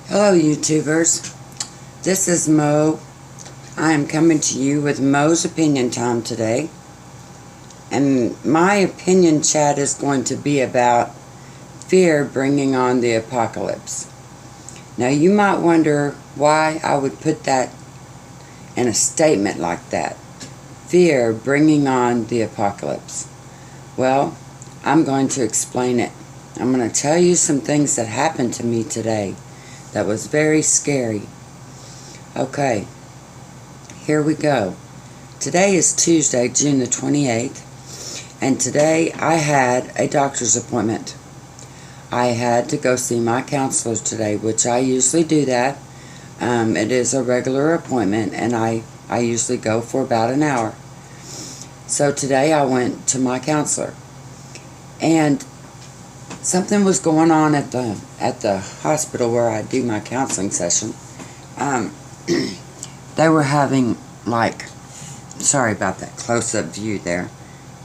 Hello YouTubers, this is Mo. I am coming to you with Mo's opinion time today, and my opinion chat is going to be about fear bringing on the apocalypse. Now you might wonder why I would put that in a statement like that, fear bringing on the apocalypse. Well, I'm going to explain it. I'm going to tell you some things that happened to me today that was very scary. Okay, here we go. Today is Tuesday, June the 28th, and today I had a doctor's appointment. I had to go see my counselor today, which I usually do that. It is a regular appointment, and I usually go for about an hour. So today I went to my counselor, and something was going on at the hospital where I do my counseling session. They were having, like, sorry about that close-up view there.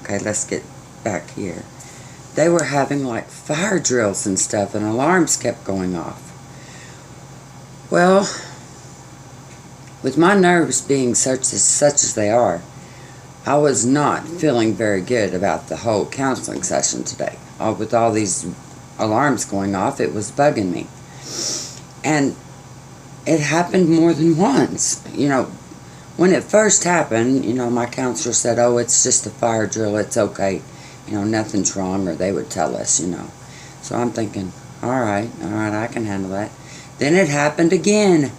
Okay, let's get back here. They were having, like, fire drills and stuff, and alarms kept going off. Well, with my nerves being such as they are, I was not feeling very good about the whole counseling session today. With all these alarms going off, it was bugging me. And it happened more than once. You know, when it first happened, you know, my counselor said, oh, it's just a fire drill, it's okay. You know, nothing's wrong, or they would tell us, you know. So I'm thinking, all right, I can handle that. Then it happened again.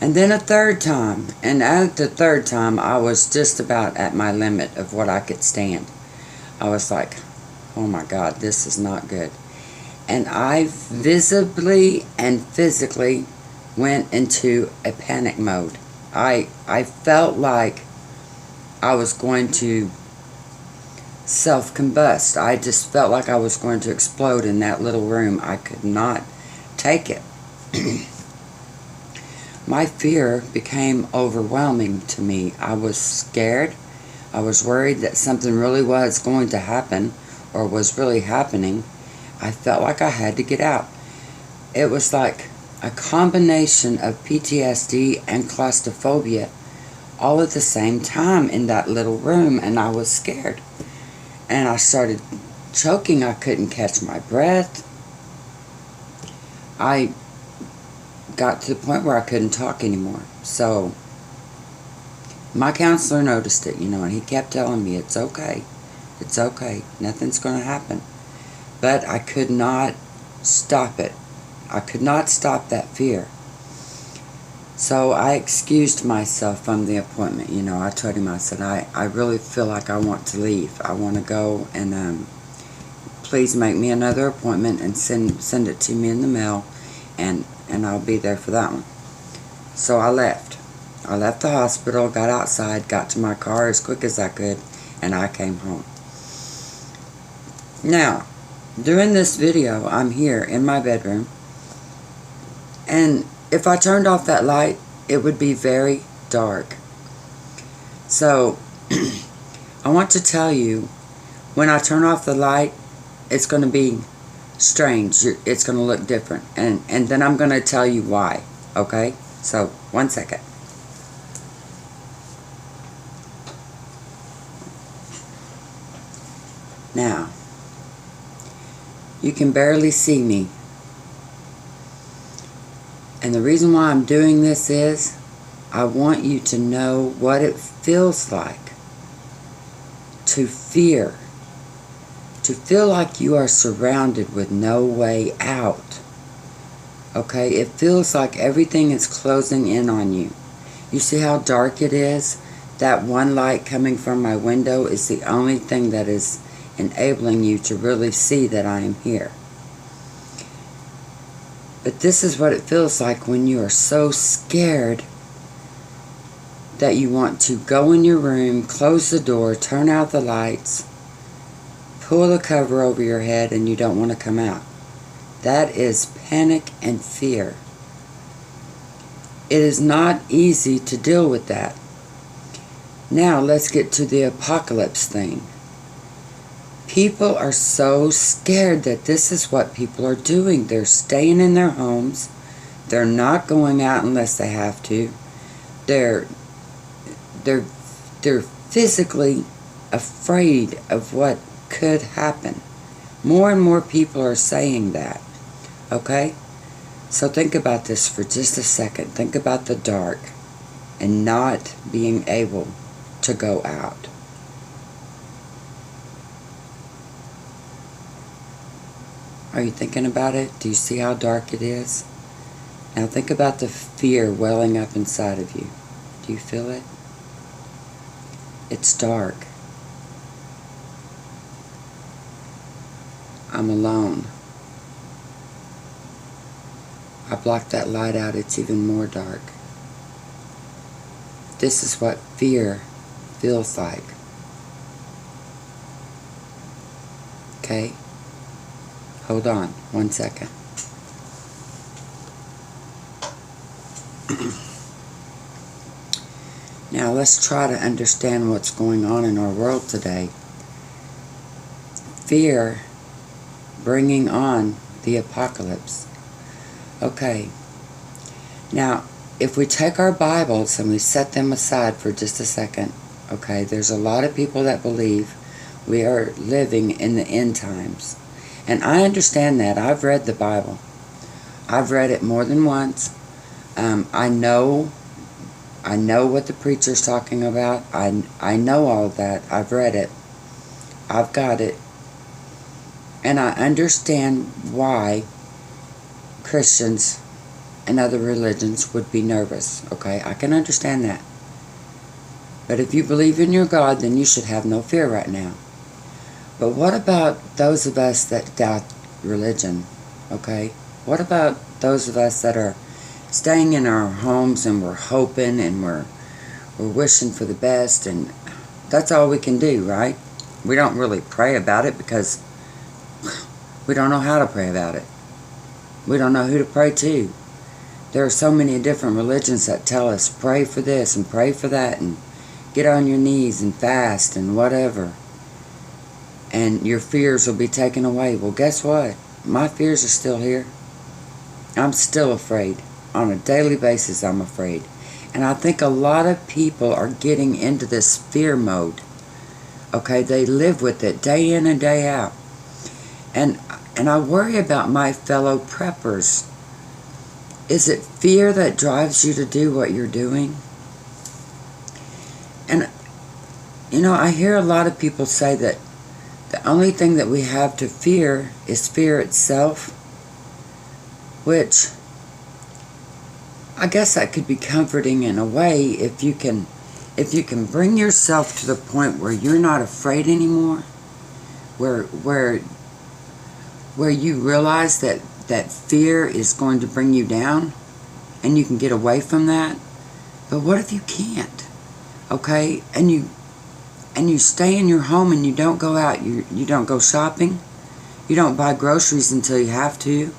And then a third time. And at the third time, I was just about at my limit of what I could stand. I was like, oh my God, this is not good. And I visibly and physically went into a panic mode. I felt like I was going to self-combust. I just felt like I was going to explode in that little room. I could not take it. My fear became overwhelming to me. I was scared. I was worried that something really was going to happen, or was really happening. I felt like I had to get out. It was like a combination of PTSD and claustrophobia all at the same time in that little room, and I was scared. And I started choking. I couldn't catch my breath. I got to the point where I couldn't talk anymore. So my counselor noticed it, you know, and he kept telling me, it's okay. It's okay. Nothing's going to happen. But I could not stop it. I could not stop that fear. So I excused myself from the appointment. You know, I told him, I said, I really feel like I want to leave. I want to go, and please make me another appointment and send it to me in the mail, and I'll be there for that one. So I left. I left the hospital, got outside, got to my car as quick as I could, and I came home. Now, during this video, I'm here in my bedroom, and if I turned off that light, it would be very dark. So, I want to tell you, when I turn off the light, it's going to be strange. It's going to look different. And then I'm going to tell you why. Okay? So, 1 second. Now, you can barely see me. And the reason why I'm doing this is, I want you to know what it feels like to fear. To feel like you are surrounded with no way out. Okay? It feels like everything is closing in on you. You see how dark it is? That one light coming from my window is the only thing that is enabling you to really see that I am here. But this is what it feels like when you are so scared that you want to go in your room, close the door, turn out the lights, pull the cover over your head, and you don't want to come out. That is panic and fear. It is not easy to deal with that. Now let's get to the apocalypse thing. People are so scared that this is what people are doing. They're staying in their homes. They're not going out unless they have to. They're physically afraid of what could happen. More and more people are saying that. Okay? So think about this for just a second. Think about the dark and not being able to go out. Are you thinking about it? Do you see how dark it is? Now think about the fear welling up inside of you. Do you feel it? It's dark. I'm alone. I blocked that light out. It's even more dark. This is what fear feels like. Okay? Hold on 1 second. Now let's try to understand what's going on in our world today. Fear bringing on the apocalypse. Okay. Now, if we take our Bibles and we set them aside for just a second, okay, there's a lot of people that believe we are living in the end times. And I understand that. I've read the Bible. I've read it more than once. I know what the preacher's talking about. I know all that. I've read it. I've got it. And I understand why Christians and other religions would be nervous. Okay, I can understand that. But if you believe in your God, then you should have no fear right now. But what about those of us that doubt religion? Okay, what about those of us that are staying in our homes and we're hoping and we're wishing for the best, and that's all we can do, right? We don't really pray about it because we don't know how to pray about it. We don't know who to pray to. There are so many different religions that tell us pray for this and pray for that and get on your knees and fast and whatever. And your fears will be taken away. Well, guess what? My fears are still here. I'm still afraid. On a daily basis, I'm afraid. And I think a lot of people are getting into this fear mode. Okay, they live with it day in and day out. And I worry about my fellow preppers. Is it fear that drives you to do what you're doing? And, you know, I hear a lot of people say that the only thing that we have to fear is fear itself, which I guess that could be comforting in a way if you can bring yourself to the point where you're not afraid anymore, where you realize that fear is going to bring you down and you can get away from that. But what if you can't? Okay? And you stay in your home and you don't go out, you don't go shopping, you don't buy groceries until you have to,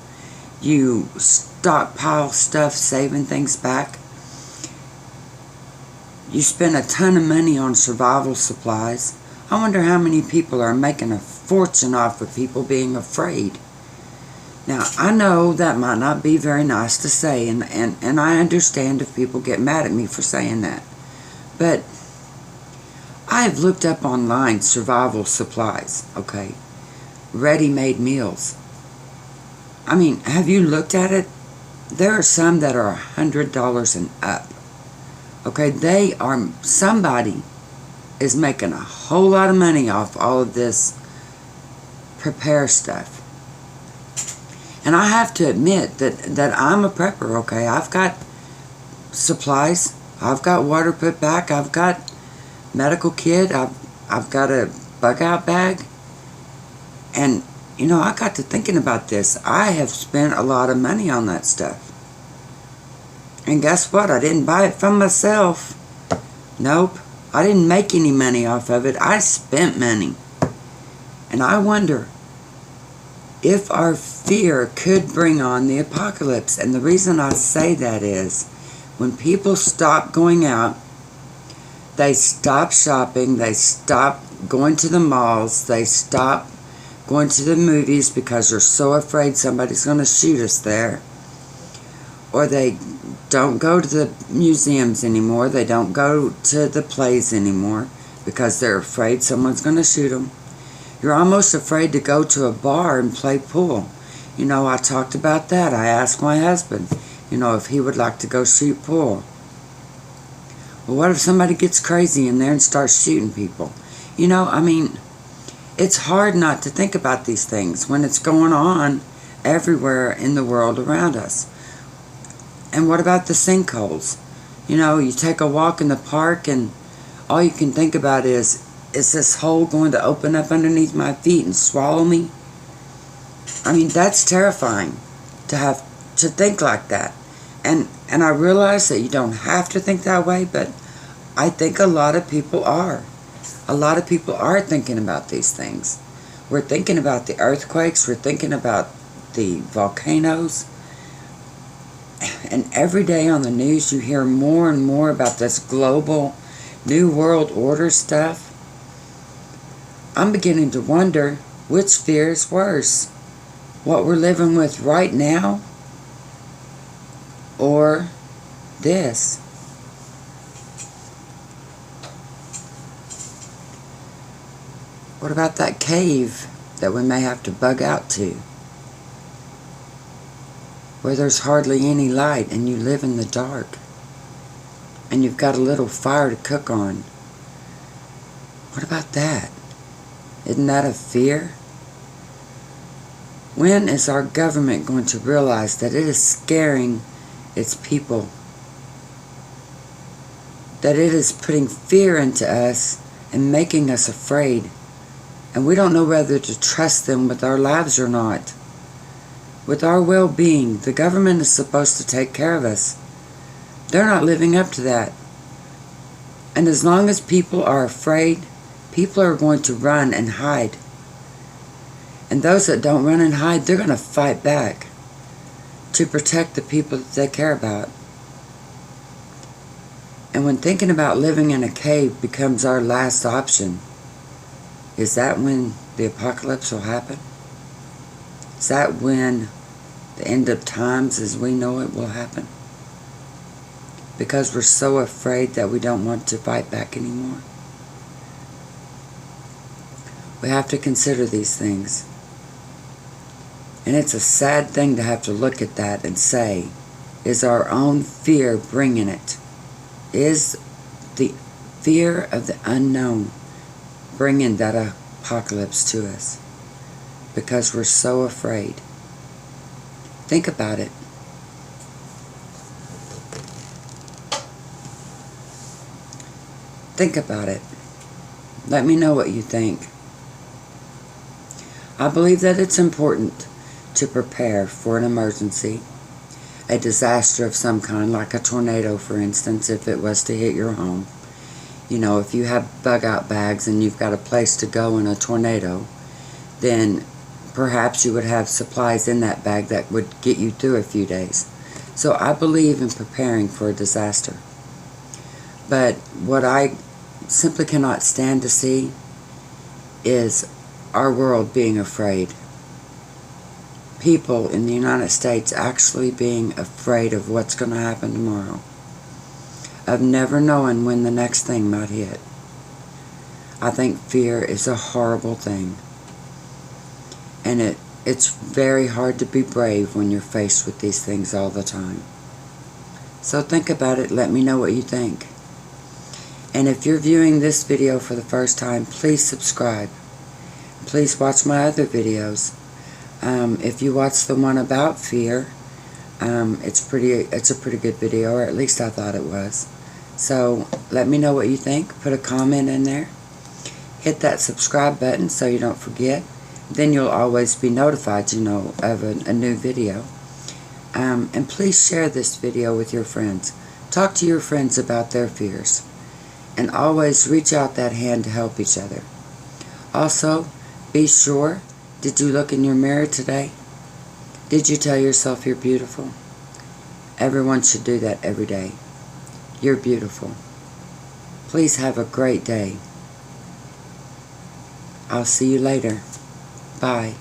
you stockpile stuff, saving things back, you spend a ton of money on survival supplies. I wonder how many people are making a fortune off of people being afraid. Now, I know that might not be very nice to say, and I understand if people get mad at me for saying that, but I have looked up online survival supplies, okay? Ready-made meals. I mean, have you looked at it? There are some that are $100 and up. Okay, somebody is making a whole lot of money off all of this prepare stuff. And I have to admit that I'm a prepper, okay? I've got supplies. I've got water put back. I've got medical kit. I've got a bug out bag. And, you know, I got to thinking about this. I have spent a lot of money on that stuff. And guess what? I didn't buy it from myself. Nope. I didn't make any money off of it. I spent money. And I wonder if our fear could bring on the apocalypse. And the reason I say that is when people stop going out, they stop shopping, they stop going to the malls. They stop going to the movies because they're so afraid somebody's going to shoot us there. Or they don't go to the museums anymore. They don't go to the plays anymore because they're afraid someone's going to shoot them. You're almost afraid to go to a bar and play pool. You know, I talked about that. I asked my husband, you know, if he would like to go shoot pool. Well, what if somebody gets crazy in there and starts shooting people? You know, I mean, it's hard not to think about these things when it's going on everywhere in the world around us. And what about the sinkholes? You know, you take a walk in the park and all you can think about is this hole going to open up underneath my feet and swallow me? I mean, that's terrifying to have to think like that. And I realize that you don't have to think that way, but I think a lot of people are. A lot of people are thinking about these things. We're thinking about the earthquakes. We're thinking about the volcanoes. And every day on the news you hear more and more about this global New World Order stuff. I'm beginning to wonder which fear is worse. What we're living with right now or this. What about that cave that we may have to bug out to? Where there's hardly any light and you live in the dark. And you've got a little fire to cook on. What about that? Isn't that a fear? When is our government going to realize that it is scaring its people? That it is putting fear into us and making us afraid. And we don't know whether to trust them with our lives or not. With our well-being, the government is supposed to take care of us. They're not living up to that. And as long as people are afraid, people are going to run and hide. And those that don't run and hide, they're going to fight back to protect the people that they care about. And when thinking about living in a cave becomes our last option, is that when the apocalypse will happen? Is that when the end of times as we know it will happen? Because we're so afraid that we don't want to fight back anymore. We have to consider these things. And it's a sad thing to have to look at that and say, is our own fear bringing it? Is the fear of the unknown bringing that apocalypse to us? Because we're so afraid. Think about it. Think about it. Let me know what you think. I believe that it's important to prepare for an emergency, a disaster of some kind, like a tornado, for instance, if it was to hit your home. You know, if you have bug-out bags and you've got a place to go in a tornado, then perhaps you would have supplies in that bag that would get you through a few days. So I believe in preparing for a disaster. But what I simply cannot stand to see is our world being afraid. People in the United States actually being afraid of what's going to happen tomorrow. Of never knowing when the next thing might hit. I think fear is a horrible thing. And it's very hard to be brave when you're faced with these things all the time. So think about it. Let me know what you think. And if you're viewing this video for the first time, please subscribe. Please watch my other videos. If you watch the one about fear, it's a pretty good video, or at least I thought it was. So let me know what you think. Put a comment in there. Hit that subscribe button so you don't forget. Then you'll always be notified, you know, of a new video. And please share this video with your friends. Talk to your friends about their fears. And always reach out that hand to help each other. Also, be sure, did you look in your mirror today? Did you tell yourself you're beautiful? Everyone should do that every day. You're beautiful. Please have a great day. I'll see you later. Bye.